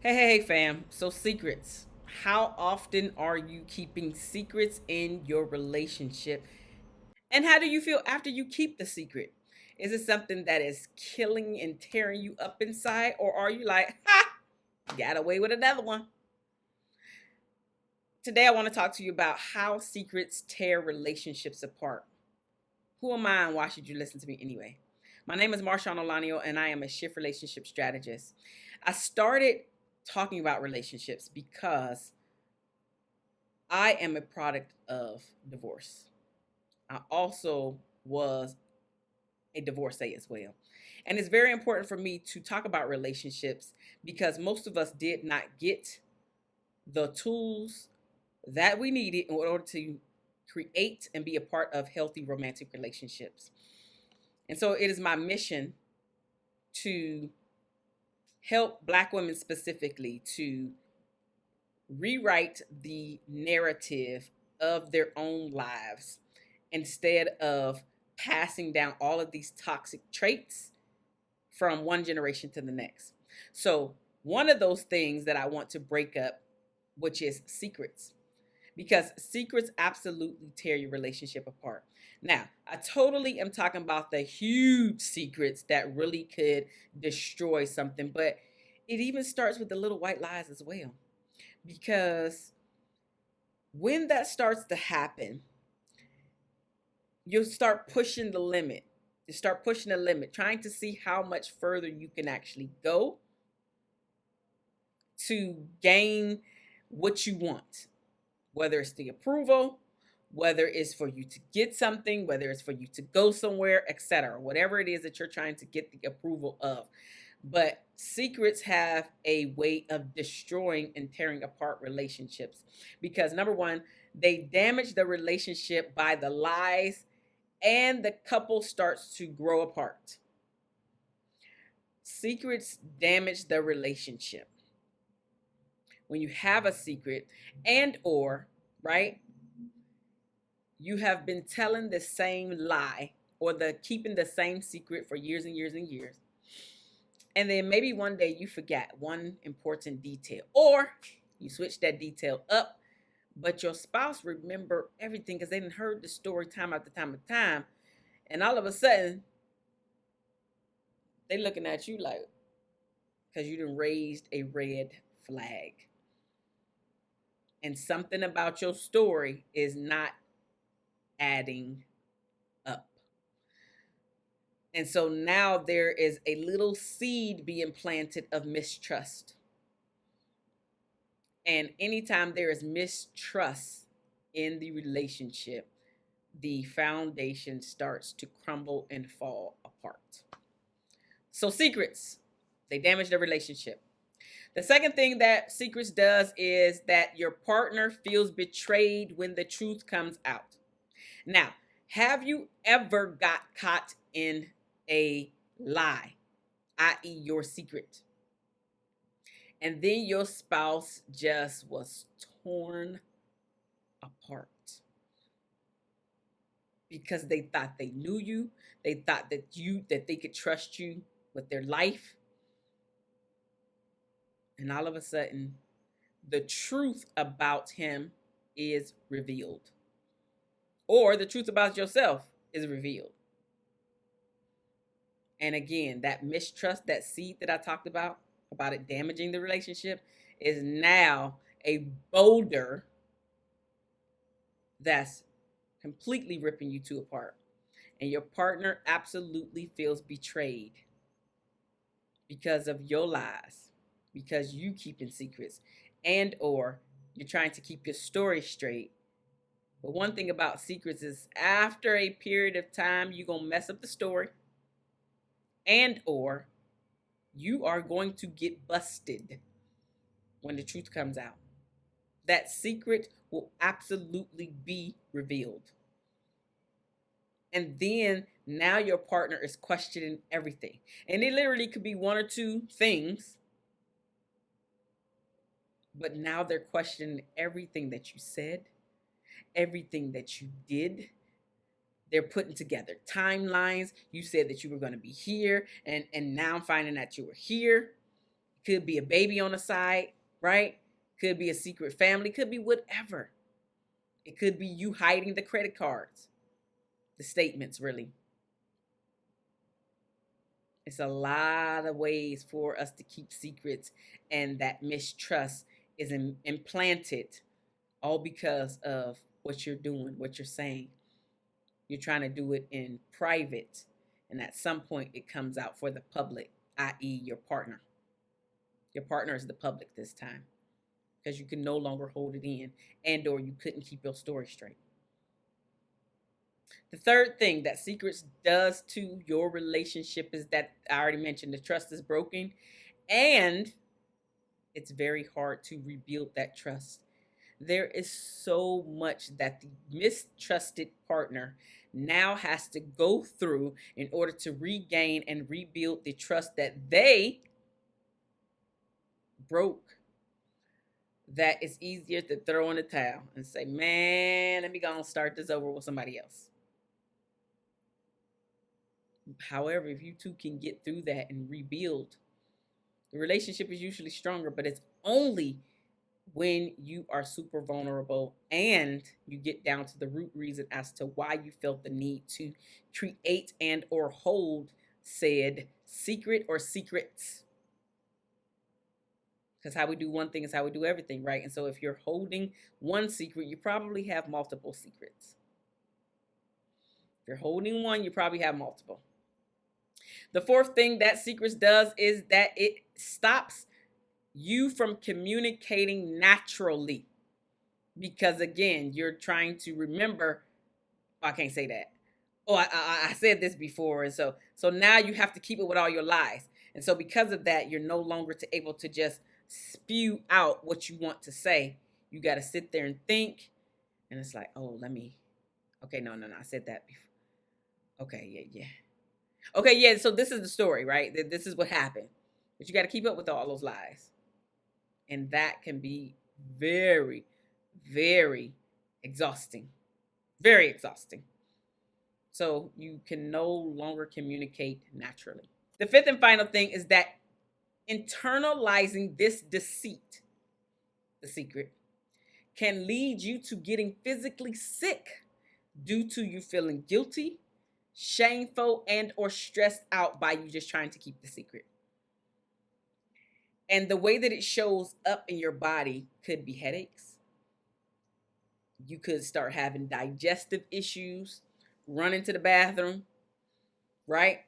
Hey, fam. So, secrets. How often are you keeping secrets in your relationship? And how do you feel after you keep the secret? Is it something that is killing and tearing you up inside? Or are you like, ha, got away with another one? Today, I want to talk to you about how secrets tear relationships apart. Who am I and why should you listen to me anyway? My name is Marshawn Olanio, and I am a shift relationship strategist. I started talking about relationships because I am a product of divorce. I also was a divorcee as well. And it's very important for me to talk about relationships because most of us did not get the tools that we needed in order to create and be a part of healthy romantic relationships. And so it is my mission to help Black women specifically to rewrite the narrative of their own lives instead of passing down all of these toxic traits from one generation to the next. So, one of those things that I want to break up, which is secrets, because secrets absolutely tear your relationship apart. Now, I totally am talking about the huge secrets that really could destroy something, but it even starts with the little white lies as well. Because when that starts to happen, you'll start pushing the limit. You start pushing the limit, trying to see how much further you can actually go to gain what you want, whether it's the approval, whether it's for you to get something, whether it's for you to go somewhere, etc. Whatever it is that you're trying to get the approval of. But secrets have a way of destroying and tearing apart relationships because number one, they damage the relationship by the lies and the couple starts to grow apart. Secrets damage the relationship. When you have a secret and or, right? You have been telling the same lie or the keeping the same secret for years and years and years. And then maybe one day you forget one important detail or you switch that detail up, but your spouse remember everything because they didn't heard the story time after time after time. And all of a sudden, they looking at you like, because you done raised a red flag. And something about your story is not adding up. And so now there is a little seed being planted of mistrust. And anytime there is mistrust in the relationship, the foundation starts to crumble and fall apart. So, secrets, they damage the relationship. The second thing that secrets does is that your partner feels betrayed when the truth comes out. Now, have you ever got caught in a lie, i.e., your secret? And then your spouse just was torn apart because they thought they knew you, they thought that they could trust you with their life, and all of a sudden the truth about him is revealed, or the truth about yourself is revealed. And again, that mistrust, that seed that I talked about it damaging the relationship, is now a boulder that's completely ripping you two apart. And your partner absolutely feels betrayed because of your lies, because you keeping secrets, and or you're trying to keep your story straight. But one thing about secrets is after a period of time, you're going to mess up the story, and or you are going to get busted when the truth comes out. That secret will absolutely be revealed. And then now your partner is questioning everything. And it literally could be one or two things, but now they're questioning everything that you said, everything that you did. They're putting together timelines. You said that you were going to be here, and now I'm finding that you were here. Could be a baby on the side, right? Could be a secret family, could be whatever. It could be you hiding the credit cards, the statements, really. It's a lot of ways for us to keep secrets, and that mistrust is implanted all because of what you're doing, what you're saying. You're trying to do it in private, and at some point it comes out for the public, i.e., your partner. Your partner is the public this time because you can no longer hold it in, and or you couldn't keep your story straight. The third thing that secrets does to your relationship is that I already mentioned the trust is broken, and it's very hard to rebuild that trust. There is so much that the mistrusted partner now has to go through in order to regain and rebuild the trust that they broke, that it's easier to throw in the towel and say, man, let me go and start this over with somebody else. However, if you two can get through that and rebuild, the relationship is usually stronger, but it's only when you are super vulnerable and you get down to the root reason as to why you felt the need to create and or hold said secret or secrets. Because how we do one thing is how we do everything, right? And so if you're holding one secret, you probably have multiple secrets. If you're holding one, you probably have multiple. The fourth thing that secrets does is that it stops you from communicating naturally. Because again, you're trying to remember, oh, I can't say that. Oh, I said this before. And so now you have to keep it with all your lies. And so because of that, you're no longer able to just spew out what you want to say. You got to sit there and think. And it's like, oh, okay, no, I said that before. Okay, yeah. Okay, yeah, so this is the story, right? This is what happened. But you got to keep up with all those lies. And that can be very, very exhausting. Very exhausting. So you can no longer communicate naturally. The fifth and final thing is that internalizing this deceit, the secret, can lead you to getting physically sick due to you feeling guilty, shameful, and or stressed out by you just trying to keep the secret. And the way that it shows up in your body could be headaches. You could start having digestive issues, run into the bathroom, right?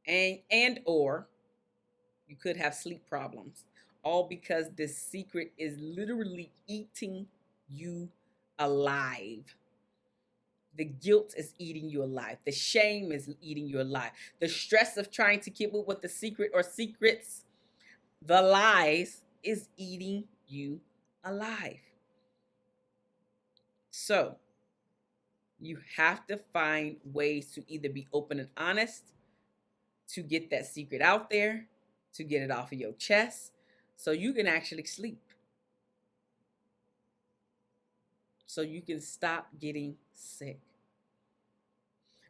And or you could have sleep problems, all because this secret is literally eating you alive. The guilt is eating you alive. The shame is eating you alive. The stress of trying to keep up with the secret or secrets, the lies, is eating you alive. So you have to find ways to either be open and honest, to get that secret out there, to get it off of your chest, so you can actually sleep. So you can stop getting sick.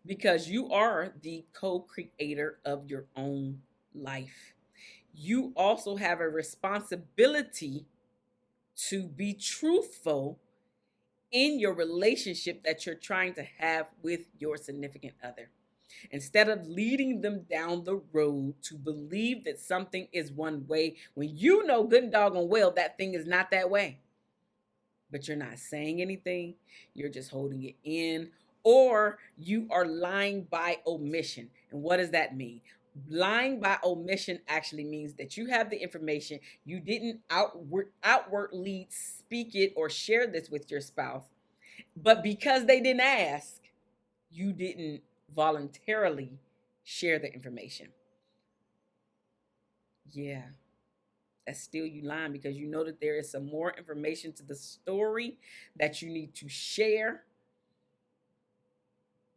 Because you are the co-creator of your own life. You also have a responsibility to be truthful in your relationship that you're trying to have with your significant other. Instead of leading them down the road to believe that something is one way when you know good and doggone well that thing is not that way. But you're not saying anything, you're just holding it in, or you are lying by omission. And what does that mean? Lying by omission actually means that you have the information, you didn't outwardly speak it or share this with your spouse, but because they didn't ask, you didn't voluntarily share the information. Yeah, that's still you lying, because you know that there is some more information to the story that you need to share,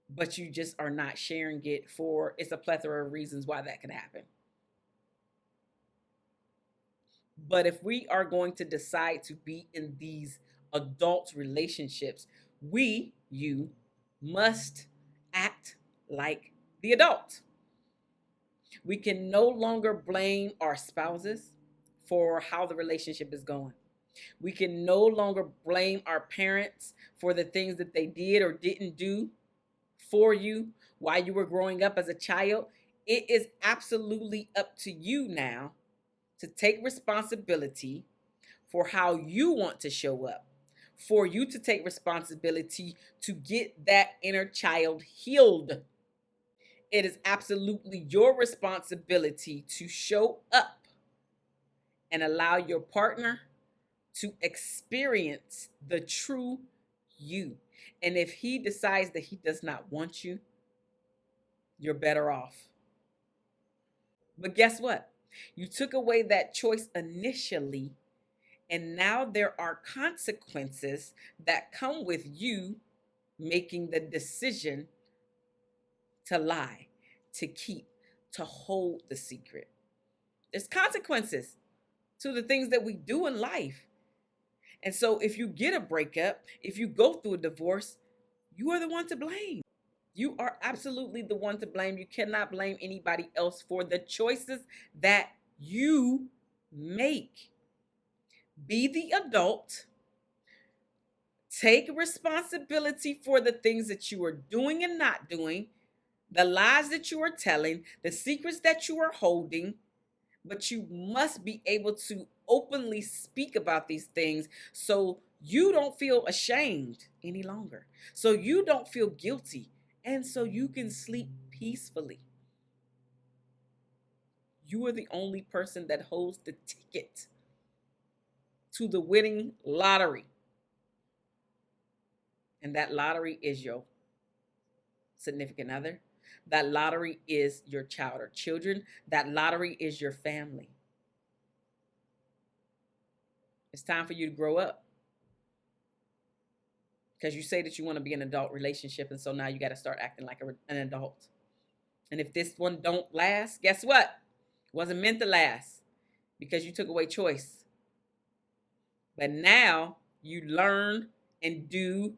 but you just are not sharing it for, it's a plethora of reasons why that could happen. But if we are going to decide to be in these adult relationships, you must act like the adult. We can no longer blame our spouses. for how the relationship is going. We can no longer blame our parents for the things that they did or didn't do for you while you were growing up as a child. It is absolutely up to you now to take responsibility for how you want to show up, for you to take responsibility to get that inner child healed. It is absolutely your responsibility to show up and allow your partner to experience the true you. And if he decides that he does not want you, you're better off. But guess what? You took away that choice initially, and now there are consequences that come with you making the decision to lie, to keep, to hold the secret. There's consequences to the things that we do in life. And so if you get a breakup, if you go through a divorce, you are the one to blame. You are absolutely the one to blame. You cannot blame anybody else for the choices that you make. Be the adult. Take responsibility for the things that you are doing and not doing, the lies that you are telling, the secrets that you are holding. But you must be able to openly speak about these things so you don't feel ashamed any longer, so you don't feel guilty, and so you can sleep peacefully. You are the only person that holds the ticket to the winning lottery. And that lottery is your significant other. That lottery is your child or children. That lottery is your family. It's time for you to grow up. Because you say that you want to be in an adult relationship, and so now you got to start acting like an adult. And if this one don't last, guess what? It wasn't meant to last because you took away choice. But now you learn and do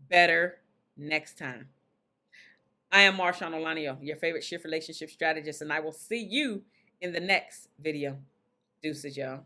better next time. I am Marshawn Olanio, your favorite shift relationship strategist, and I will see you in the next video. Deuces, y'all.